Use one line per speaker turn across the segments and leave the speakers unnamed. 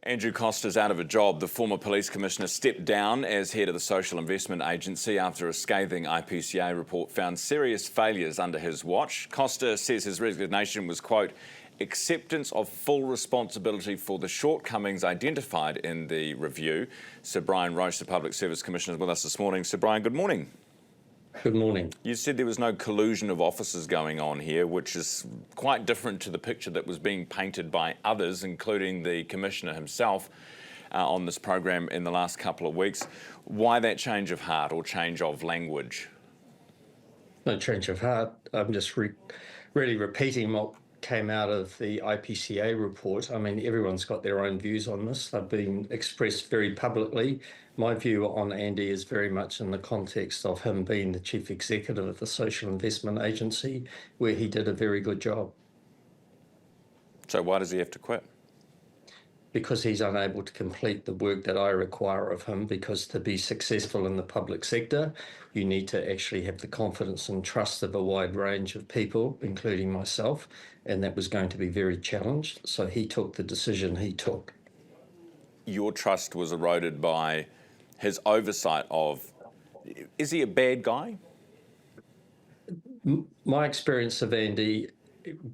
Andrew Costa's out of a job. The former police commissioner stepped down as head of the Social Investment Agency after a scathing IPCA report found serious failures under his watch. Costa says his resignation was, quote, acceptance of full responsibility for the shortcomings identified in the review. Sir Brian Roche, the Public Service Commissioner, is with us this morning. Sir Brian, good morning.
Good morning.
You said there was no collusion of officers going on here, which is quite different to the picture that was being painted by others, including the Commissioner himself, on this program in the last couple of weeks. Why that change of heart or change of language?
No change of heart. I'm just really repeating what came out of the IPCA report. I mean, everyone's got their own views on this. They've been expressed very publicly. My view on Andy is very much in the context of him being the Chief Executive of the Social Investment Agency, where he did a very good job.
So why does he have to quit?
Because he's unable to complete the work that I require of him, because to be successful in the public sector, you need to actually have the confidence and trust of a wide range of people, including myself, and that was going to be very challenged. So he took the decision he took.
Your trust was eroded by his oversight of... Is he a bad guy?
My experience of Andy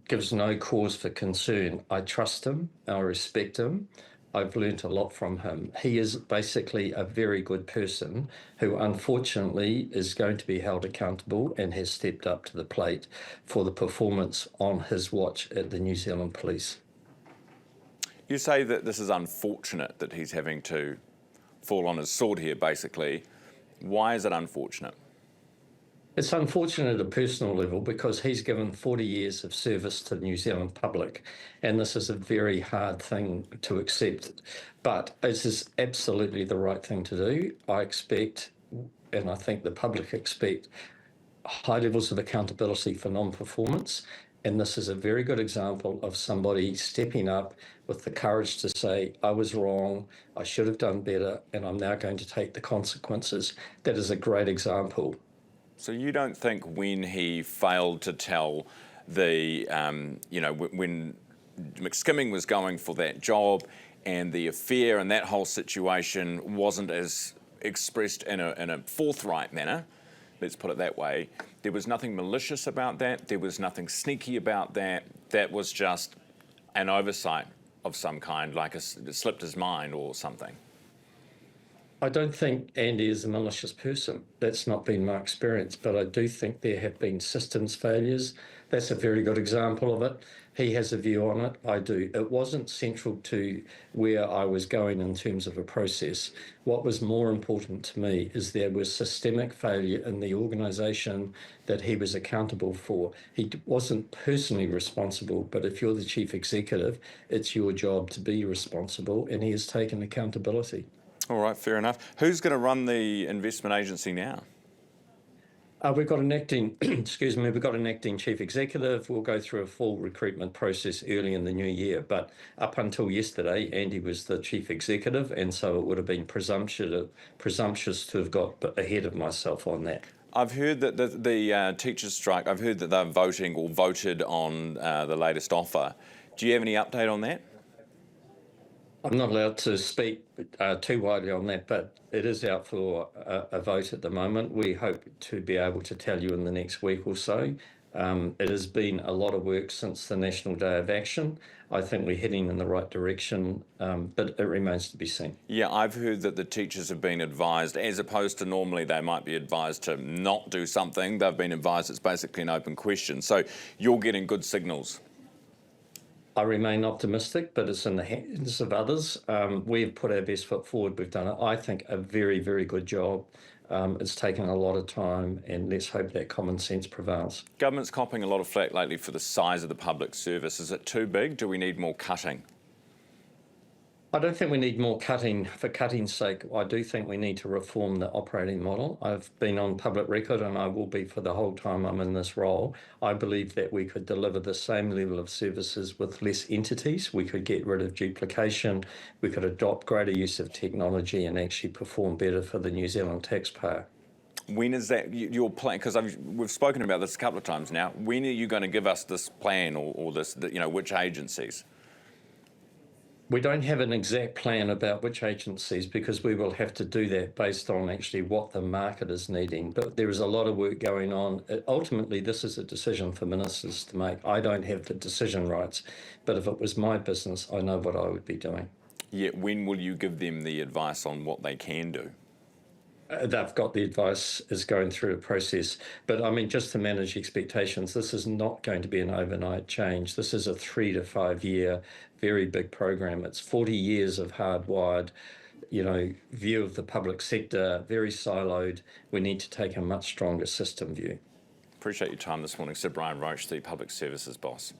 gives no cause for concern. I trust him, I respect him, I've learnt a lot from him. He is basically a very good person who unfortunately is going to be held accountable and has stepped up to the plate for the performance on his watch at the New Zealand Police.
You say that this is unfortunate that he's having to fall on his sword here, basically. Why is it unfortunate?
It's unfortunate at a personal level because he's given 40 years of service to the New Zealand public, and this is a very hard thing to accept. But this is absolutely the right thing to do. I expect, and I think the public expect, high levels of accountability for non-performance, and this is a very good example of somebody stepping up with the courage to say, I was wrong, I should have done better, and I'm now going to take the consequences. That is a great example.
So you don't think when he failed to tell the, when McSkimming was going for that job and the affair and that whole situation wasn't as expressed in a forthright manner, let's put it that way, there was nothing malicious about that, there was nothing sneaky about that, that was just an oversight of some kind, like it slipped his mind or something?
I don't think Andy is a malicious person. That's not been my experience, but I do think there have been systems failures. That's a very good example of it. He has a view on it. I do. It wasn't central to where I was going in terms of a process. What was more important to me is there was systemic failure in the organisation that he was accountable for. He wasn't personally responsible, but if you're the chief executive, it's your job to be responsible, and he has taken accountability.
All right, fair enough. Who's going to run the investment agency now?
We've got an acting, we've got an acting chief executive. We'll go through a full recruitment process early in the new year. But up until yesterday, Andy was the chief executive, and so it would have been presumptuous to have got ahead of myself on that.
I've heard that the teachers' strike, I've heard that they're voting or voted on the latest offer. Do you have any update on that?
I'm not allowed to speak too widely on that, but it is out for a vote at the moment. We hope to be able to tell you in the next week or so. It has been a lot of work since the National Day of Action. I think we're heading in the right direction, but it remains to be seen.
Yeah, I've heard that the teachers have been advised, as opposed to normally they might be advised to not do something, they've been advised it's basically an open question. So you're getting good signals.
I remain optimistic, but it's in the hands of others. We've put our best foot forward. We've done, I think, a very, very good job. It's taken a lot of time, and let's hope that common sense prevails.
Government's copping a lot of flack lately for the size of the public service. Is it too big? Do we need more cutting?
I don't think we need more cutting for cutting's sake. I do think we need to reform the operating model. I've been on public record, and I will be for the whole time I'm in this role. I believe that we could deliver the same level of services with less entities. We could get rid of duplication. We could adopt greater use of technology and actually perform better for the New Zealand taxpayer.
When is that your plan? Because we've spoken about this a couple of times now. When are you going to give us this plan or this, which agencies?
We don't have an exact plan about which agencies, because we will have to do that based on actually what the market is needing. But there is a lot of work going on. Ultimately, this is a decision for ministers to make. I don't have the decision rights, but if it was my business, I know what I would be doing.
Yet when will you give them the advice on what they can do?
They've got the advice, is going through a process. But I mean, just to manage expectations, this is not going to be an overnight change. This is a 3 to 5 year, very big program. It's 40 years of hardwired, view of the public sector, very siloed. We need to take a much stronger system view.
Appreciate your time this morning, Sir Brian Roche, the Public Services Boss.